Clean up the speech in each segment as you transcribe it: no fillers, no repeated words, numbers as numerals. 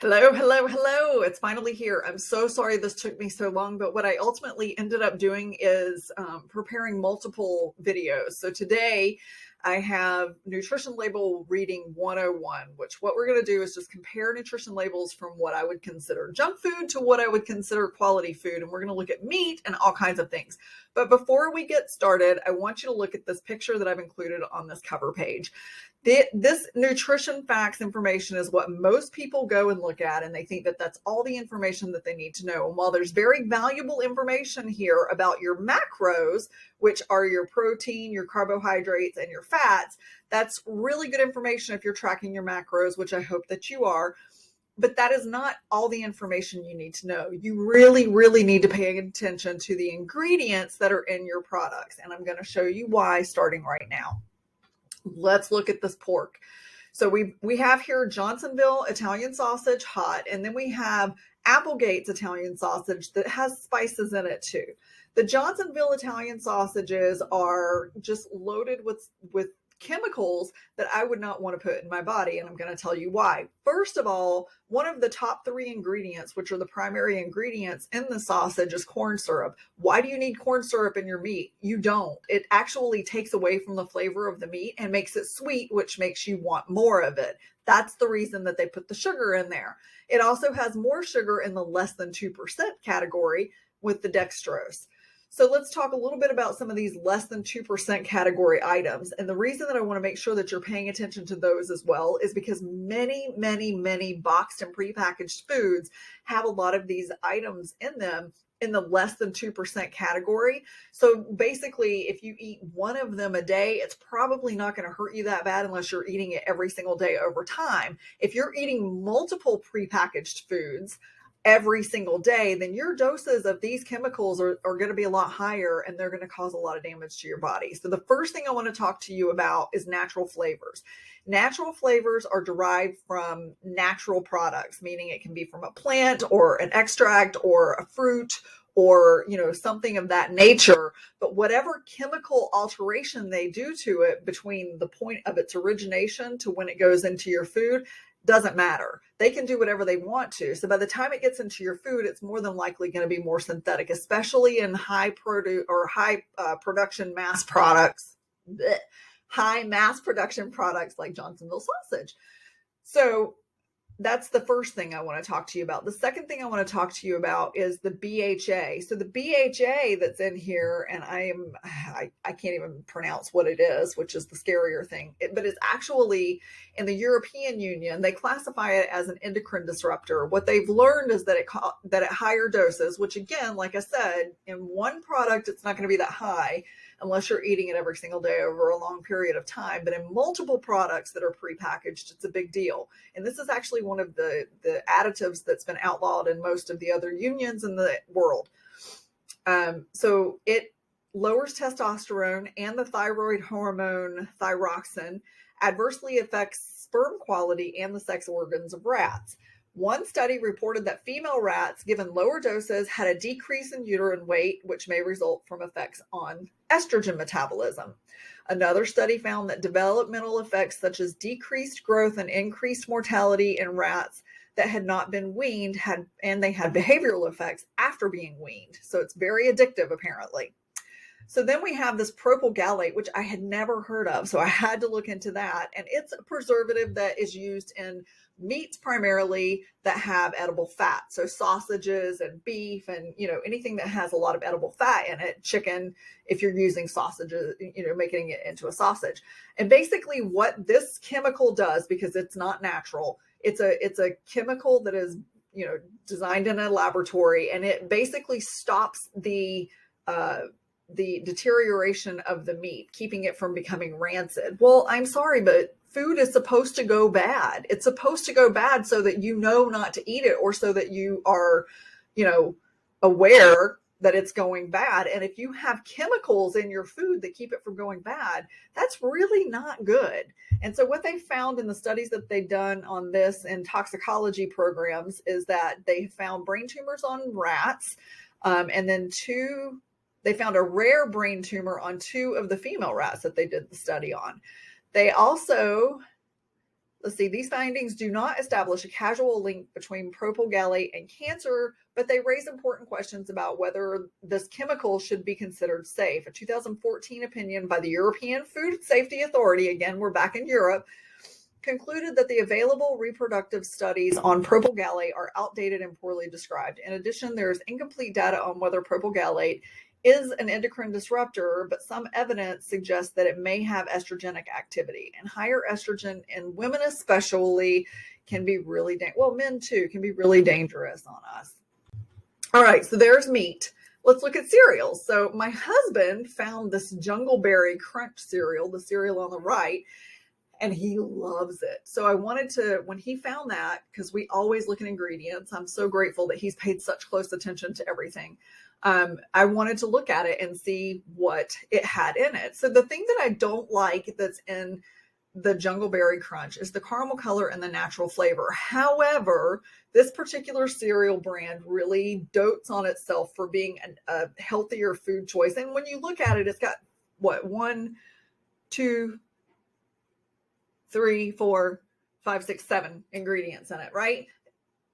Hello, hello, hello. It's finally here. I'm so sorry this took me so long, but what I ultimately ended up doing is preparing multiple videos. So today I have Nutrition Label Reading 101, which what we're going to do is just compare nutrition labels from what I would consider junk food to what I would consider quality food. And we're going to look at meat and all kinds of things. But before we get started, I want you to look at this picture that I've included on this cover page. This nutrition facts information is what most people go and look at, and they think that that's all the information that they need to know. And while there's very valuable information here about your macros, which are your protein, your carbohydrates, and your fats, that's really good information if you're tracking your macros, which I hope that you are. But that is not all the information you need to know. You really, really need to pay attention to the ingredients that are in your products. And I'm going to show you why starting right now. Let's look at this pork. So we have here Johnsonville Italian sausage hot, and then we have Applegate's Italian sausage that has spices in it too. The Johnsonville Italian sausages are just loaded with chemicals that I would not want to put in my body, and I'm going to tell you why. First of all, one of the top 3 ingredients, which are the primary ingredients in the sausage, is corn syrup. Why do you need corn syrup in your meat? You don't. It actually takes away from the flavor of the meat and makes it sweet, which makes you want more of it. That's the reason that they put the sugar in there. It also has more sugar in the less than 2% category with the dextrose. So let's talk a little bit about some of these less than 2% category items. And the reason that I want to make sure that you're paying attention to those as well is because many, many, many boxed and prepackaged foods have a lot of these items in them in the less than 2% category. So basically, if you eat one of them a day, it's probably not going to hurt you that bad unless you're eating it every single day over time. If you're eating multiple prepackaged foods every single day, then your doses of these chemicals are going to be a lot higher, and they're going to cause a lot of damage to your body. So the first thing I want to talk to you about is natural flavors. Natural flavors are derived from natural products, meaning it can be from a plant or an extract or a fruit or something of that nature. But whatever chemical alteration they do to it between the point of its origination to when it goes into your food doesn't matter. They can do whatever they want to. So by the time it gets into your food, it's more than likely going to be more synthetic, especially in high production mass products, high mass production products like Johnsonville sausage. So that's the first thing I want to talk to you about. The second thing I want to talk to you about is the BHA. So the BHA that's in here, and I can't even pronounce what it is, which is the scarier thing, but it's actually in the European Union, they classify it as an endocrine disruptor. What they've learned is that at higher doses, which again, like I said, in one product, it's not going to be that high unless you're eating it every single day over a long period of time. But in multiple products that are prepackaged, it's a big deal. And this is actually one of the additives that's been outlawed in most of the other unions in the world. So it lowers testosterone and the thyroid hormone thyroxine, adversely affects sperm quality and the sex organs of rats. One study reported that female rats given lower doses had a decrease in uterine weight, which may result from effects on estrogen metabolism. Another study found that developmental effects such as decreased growth and increased mortality in rats that had not been weaned and they had behavioral effects after being weaned. So it's very addictive, apparently. So then we have this propyl gallate, which I had never heard of. So I had to look into that. And it's a preservative that is used in meats primarily that have edible fat. So sausages and beef and, anything that has a lot of edible fat in it. Chicken, if you're using sausages, making it into a sausage. And basically what this chemical does, because it's not natural, it's a chemical that is, designed in a laboratory, and it basically stops the deterioration of the meat, keeping it from becoming rancid. Well, I'm sorry, but food is supposed to go bad. It's supposed to go bad so that you know not to eat it, or so that you are, aware that it's going bad. And if you have chemicals in your food that keep it from going bad, that's really not good. And so what they found in the studies that they've done on this in toxicology programs is that they found brain tumors on rats, and then they found a rare brain tumor on 2 of the female rats that they did the study on. They also Let's see, these findings do not establish a causal link between propylgallate and cancer, but they raise important questions about whether this chemical should be considered safe. A 2014 opinion by the European Food Safety Authority, again, we're back in Europe, concluded that the available reproductive studies on propylgallate are outdated and poorly described. In addition, there is incomplete data on whether propylgallate is an endocrine disruptor, but some evidence suggests that it may have estrogenic activity. And higher estrogen in women especially can be really, men too, can be really dangerous on us. All right, so there's meat. Let's look at cereals. So my husband found this Jungleberry Crunch cereal, the cereal on the right, and he loves it. So I wanted to, when he found that, because we always look at ingredients, I'm so grateful that he's paid such close attention to everything. I wanted to look at it and see what it had in it. So the thing that I don't like that's in the Jungleberry Crunch is the caramel color and the natural flavor. However, this particular cereal brand really dotes on itself for being a healthier food choice. And when you look at it, it's got what, 1, 2, 3, 4, 5, 6, 7 ingredients in it, right?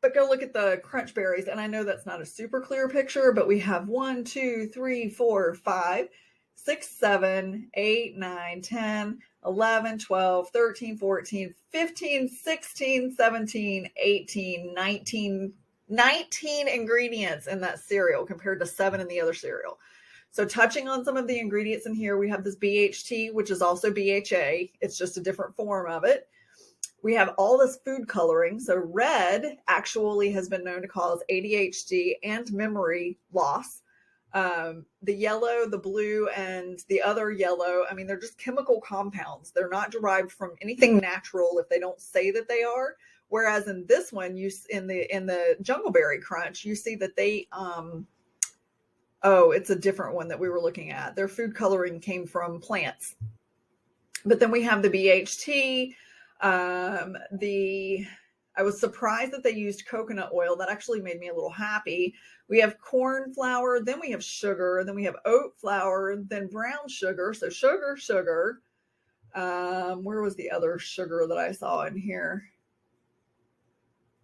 But go look at the crunch berries, and I know that's not a super clear picture, but we have 1, 2, 3, 4, 5, 6, 7, 8, 9, 10, 11, 12, 13, 14, 15, 16, 17, 18, 19 ingredients in that cereal compared to 7 in the other cereal. So touching on some of the ingredients in here, we have this BHT, which is also BHA. It's just a different form of it. We have all this food coloring. So red actually has been known to cause ADHD and memory loss. The yellow, the blue, and the other yellow, I mean, they're just chemical compounds. They're not derived from anything natural if they don't say that they are. Whereas in this one, in the Jungleberry Crunch, you see that they it's a different one that we were looking at. Their food coloring came from plants. But then we have the BHT. I was surprised that they used coconut oil. That actually made me a little happy. We have corn flour, then we have sugar, then we have oat flour, then brown sugar. So sugar. Where was the other sugar that I saw in here?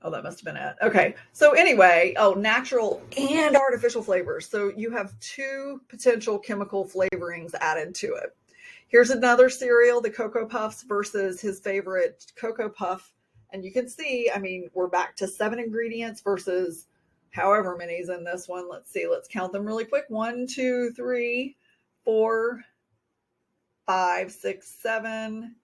Oh, that must have been it. Okay. So anyway, natural and artificial flavors. So you have 2 potential chemical flavorings added to it. Here's another cereal, the Cocoa Puffs versus his favorite Cocoa Puff. And you can see, I mean, we're back to 7 ingredients versus however many's in this one. Let's see. Let's count them really quick. 1, 2, 3, 4, 5, 6, 7,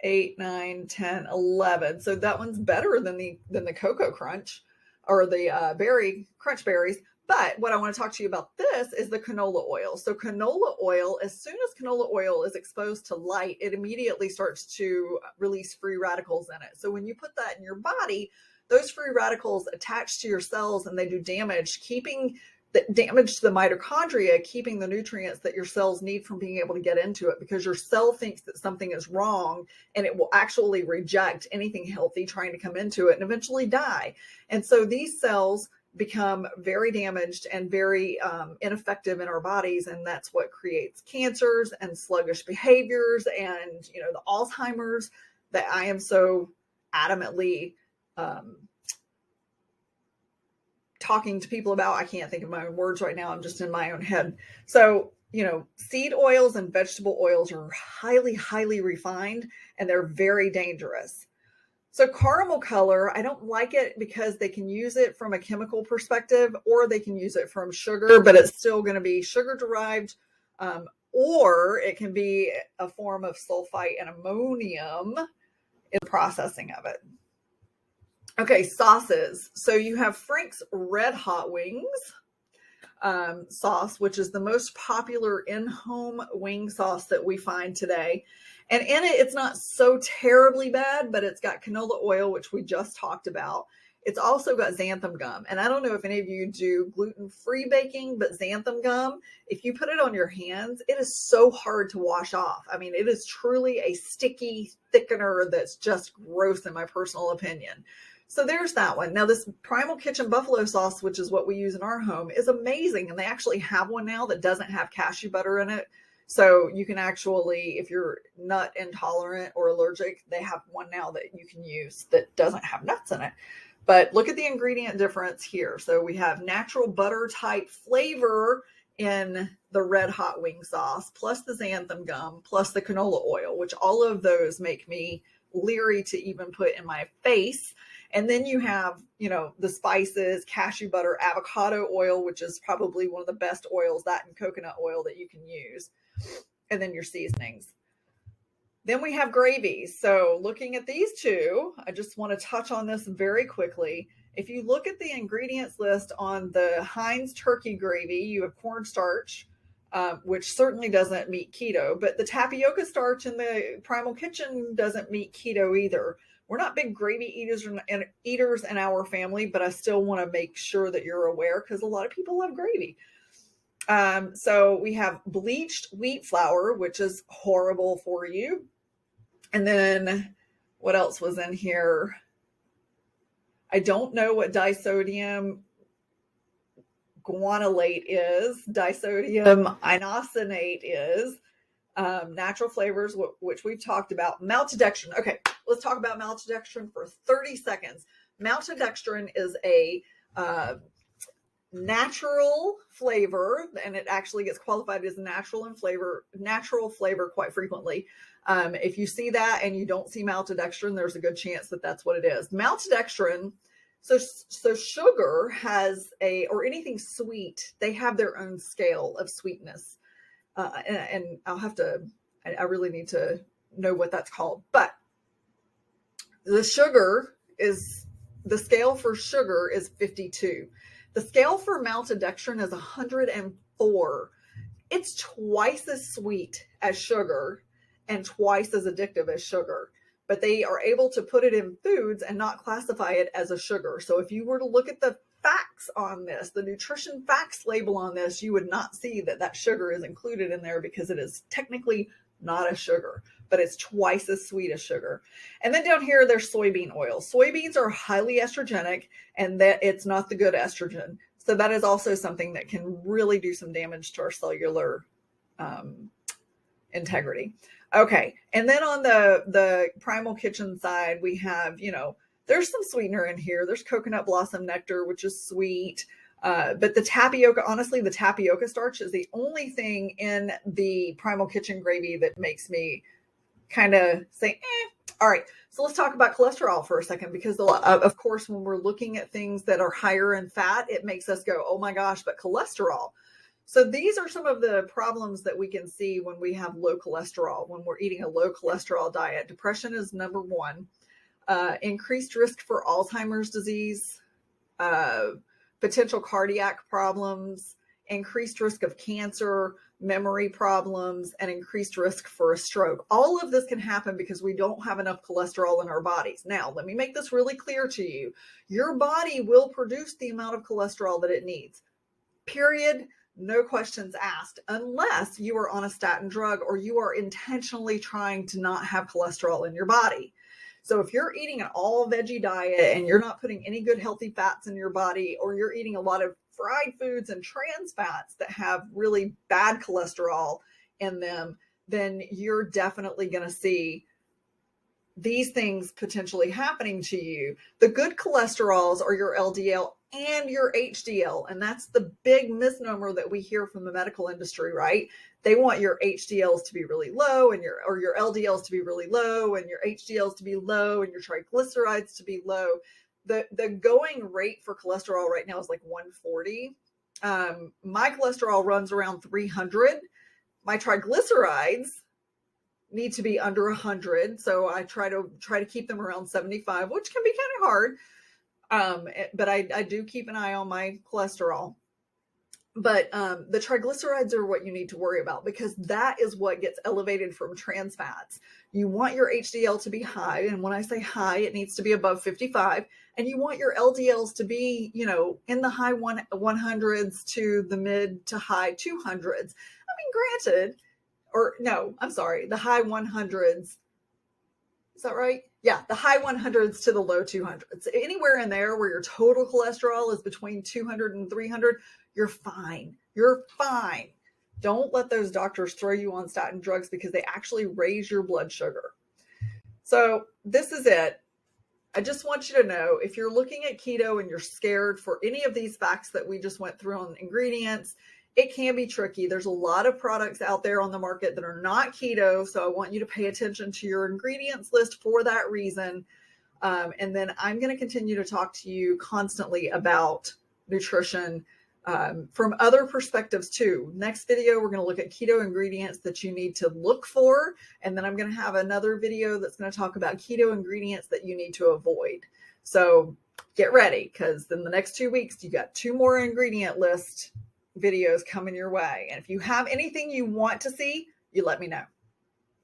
8, 9, 10, 11. So that one's better than the Cocoa Crunch or the Crunch Berries. But what I want to talk to you about this is the canola oil. So canola oil, as soon as canola oil is exposed to light, it immediately starts to release free radicals in it. So when you put that in your body, those free radicals attach to your cells and they do damage, damage to the mitochondria, keeping the nutrients that your cells need from being able to get into it, because your cell thinks that something is wrong and it will actually reject anything healthy trying to come into it and eventually die. And so these cells become very damaged and very ineffective in our bodies, and that's what creates cancers and sluggish behaviors and the Alzheimer's that I am so adamantly talking to people about. I can't think of my own words right now. I'm just in my own head. So seed oils and vegetable oils are highly, highly refined, and they're very dangerous. So caramel color, I don't like it because they can use it from a chemical perspective, or they can use it from sugar, but it's still going to be sugar derived, or it can be a form of sulfite and ammonium in the processing of it. Okay, sauces. So you have Frank's Red Hot Wings sauce, which is the most popular in-home wing sauce that we find today. And in it, it's not so terribly bad, but it's got canola oil, which we just talked about. It's also got xanthan gum. And I don't know if any of you do gluten-free baking, but xanthan gum, if you put it on your hands, it is so hard to wash off. I mean, it is truly a sticky thickener that's just gross in my personal opinion. So there's that one. Now this Primal Kitchen buffalo sauce, which is what we use in our home, is amazing. And they actually have one now that doesn't have cashew butter in it. So you can actually, if you're nut intolerant or allergic, they have one now that you can use that doesn't have nuts in it. But look at the ingredient difference here. So we have natural butter type flavor in the red hot wing sauce, plus the xanthan gum, plus the canola oil, which all of those make me leery to even put in my face. And then you have, the spices, cashew butter, avocado oil, which is probably one of the best oils, that and coconut oil that you can use. And then your seasonings. Then we have gravies. So looking at these two, I just want to touch on this very quickly. If you look at the ingredients list on the Heinz turkey gravy, you have cornstarch, which certainly doesn't meet keto, but the tapioca starch in the Primal Kitchen doesn't meet keto either. We're not big gravy eaters in our family, but I still want to make sure that you're aware because a lot of people love gravy. So we have bleached wheat flour, which is horrible for you. And then what else was in here? I don't know what disodium guanylate is. Disodium inosinate is. Natural flavors, which we've talked about. Maltodextrin. Okay, let's talk about maltodextrin for 30 seconds. Maltodextrin is a natural flavor, and it actually gets qualified as natural flavor quite frequently. If you see that and you don't see maltodextrin, there's a good chance that that's what it is. Maltodextrin, so sugar has or anything sweet, they have their own scale of sweetness. And I really need to know what that's called. But the scale for sugar is 52. The scale for maltodextrin is 104. It's twice as sweet as sugar and twice as addictive as sugar, but they are able to put it in foods and not classify it as a sugar. So if you were to look at the facts on this, the nutrition facts label on this, you would not see that sugar is included in there because it is technically not a sugar, but it's twice as sweet as sugar. And then down here, there's soybean oil. Soybeans are highly estrogenic, and that it's not the good estrogen. So that is also something that can really do some damage to our cellular integrity. Okay. And then on the Primal Kitchen side, we have, there's some sweetener in here. There's coconut blossom nectar, which is sweet. But the tapioca starch is the only thing in the Primal Kitchen gravy that makes me kind of say, All right. So let's talk about cholesterol for a second, because of course, when we're looking at things that are higher in fat, it makes us go, oh my gosh, but cholesterol. So these are some of the problems that we can see when we have low cholesterol, when we're eating a low cholesterol diet. Depression is number one. Increased risk for Alzheimer's disease, potential cardiac problems, increased risk of cancer, memory problems, and increased risk for a stroke. All of this can happen because we don't have enough cholesterol in our bodies. Now, let me make this really clear to you. Your body will produce the amount of cholesterol that it needs. Period. No questions asked, unless you are on a statin drug or you are intentionally trying to not have cholesterol in your body. So if you're eating an all veggie diet and you're not putting any good healthy fats in your body, or you're eating a lot of fried foods and trans fats that have really bad cholesterol in them, then you're definitely going to see these things potentially happening to you. The good cholesterols are your LDL and your HDL. And that's the big misnomer that we hear from the medical industry, right? They want your HDLs to be really low and your LDLs to be really low and your HDLs to be low and your triglycerides to be low. The going rate for cholesterol right now is like 140. My cholesterol runs around 300. My triglycerides need to be under 100. So I try to keep them around 75, which can be kind of hard. But I do keep an eye on my cholesterol. But the triglycerides are what you need to worry about, because that is what gets elevated from trans fats. You want your HDL to be high. And when I say high, it needs to be above 55. And you want your LDLs to be, in the high 100s to the mid to high 200s. I mean, granted, the high 100s. Is that right? Yeah, the high 100s to the low 200s. Anywhere in there where your total cholesterol is between 200 and 300, you're fine. You're fine. Don't let those doctors throw you on statin drugs because they actually raise your blood sugar. So this is it. I just want you to know, if you're looking at keto and you're scared for any of these facts that we just went through on ingredients, it can be tricky. There's a lot of products out there on the market that are not keto. So I want you to pay attention to your ingredients list for that reason. And then I'm going to continue to talk to you constantly about nutrition from other perspectives too. Next video, we're going to look at keto ingredients that you need to look for. And then I'm going to have another video that's going to talk about keto ingredients that you need to avoid. So get ready, because in the next 2 weeks, you got 2 more ingredient list videos coming your way. And if you have anything you want to see, you let me know.